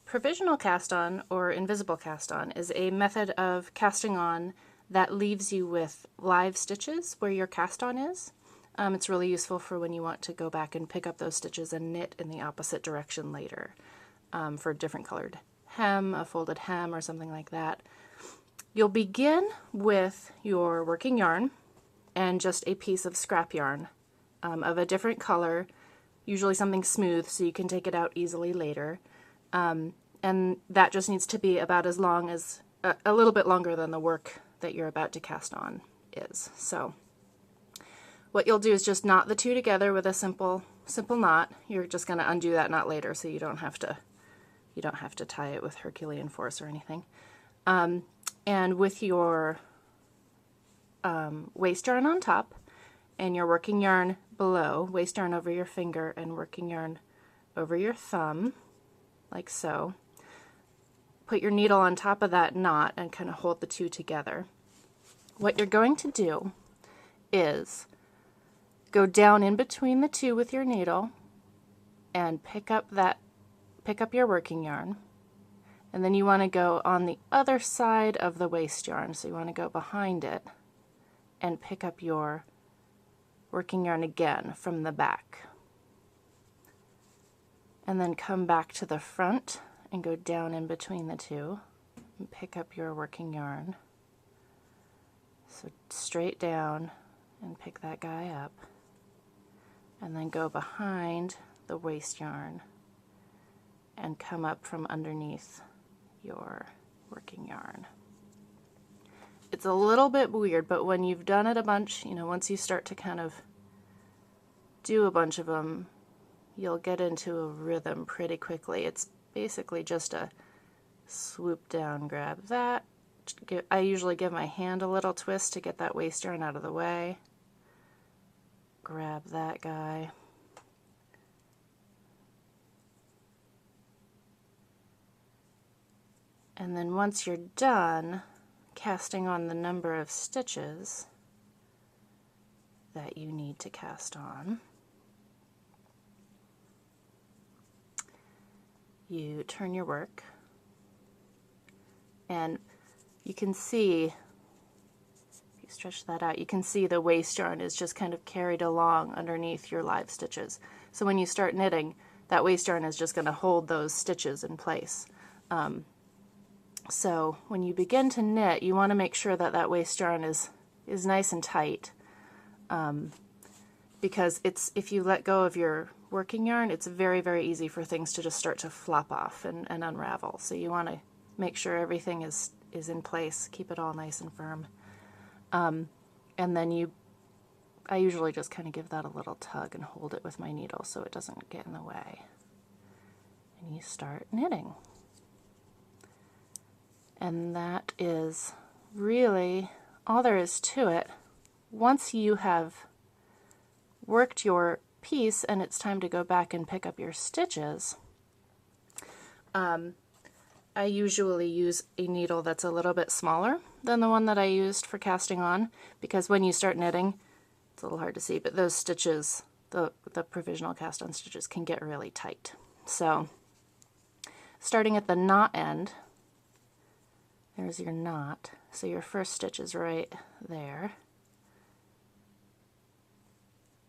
Provisional cast on, or invisible cast on, is a method of casting on that leaves you with live stitches where your cast on is. It's really useful for when you want to go back and pick up those stitches and knit in the opposite direction later, for a different colored hem, a folded hem, or something like that. You'll begin with your working yarn and just a piece of scrap yarn of a different color, usually something smooth so you can take it out easily later. And that just needs to be about as long as, a little bit longer than the work that you're about to cast on is. So what you'll do is just knot the two together with a simple knot. You're just going to undo that knot later, so you don't have to tie it with Herculean force or anything. And with your waste yarn on top and your working yarn below, waste yarn over your finger and working yarn over your thumb, like so. Put your needle on top of that knot and kind of hold the two together. What you're going to do is go down in between the two with your needle and pick up your working yarn. And then you want to go on the other side of the waste yarn, so you want to go behind it and pick up your working yarn again from the back. And then come back to the front and go down in between the two and pick up your working yarn. So straight down and pick that guy up. And then go behind the waste yarn and come up from underneath your working yarn. It's a little bit weird, but when you've done it a bunch, once you start to kind of do a bunch of them, you'll get into a rhythm pretty quickly. It's basically just a swoop down, grab that. I usually give my hand a little twist to get that waste yarn out of the way. Grab that guy. And then once you're done casting on the number of stitches that you need to cast on, you turn your work, and you can see, if you stretch that out, you can see the waste yarn is just kind of carried along underneath your live stitches. So when you start knitting, that waste yarn is just going to hold those stitches in place. So when you begin to knit, you want to make sure that that waste yarn is nice and tight, because if you let go of your working yarn, it's very, very easy for things to just start to flop off and unravel. So you want to make sure everything is in place, keep it all nice and firm. And then I usually just kind of give that a little tug and hold it with my needle so it doesn't get in the way. And you start knitting. And that is really all there is to it. Once you have worked your piece and it's time to go back and pick up your stitches, I usually use a needle that's a little bit smaller than the one that I used for casting on, because when you start knitting, it's a little hard to see, but those stitches, the provisional cast on stitches, can get really tight. So starting at the knot end, there's your knot, so your first stitch is right there.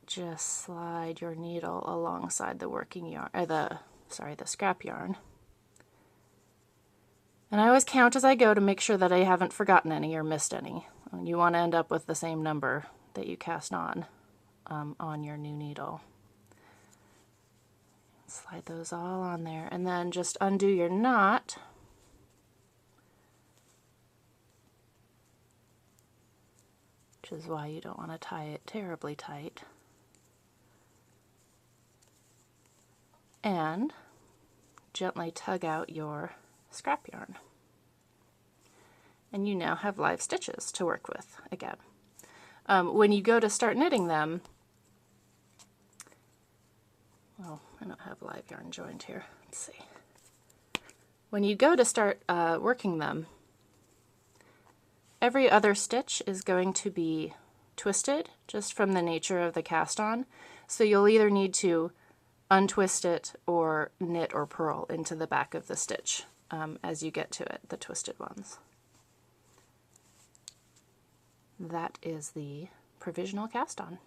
Just slide your needle alongside the working yarn, or the scrap yarn. And I always count as I go to make sure that I haven't forgotten any or missed any. And you want to end up with the same number that you cast on your new needle. Slide those all on there, and then just undo your knot. Which is why you don't want to tie it terribly tight. And gently tug out your scrap yarn. And you now have live stitches to work with again. When you go to start knitting them, well, I don't have live yarn joined here. Let's see. When you go to start working them, every other stitch is going to be twisted just from the nature of the cast on. So you'll either need to untwist it or knit or purl into the back of the stitch as you get to it, the twisted ones. That is the provisional cast on.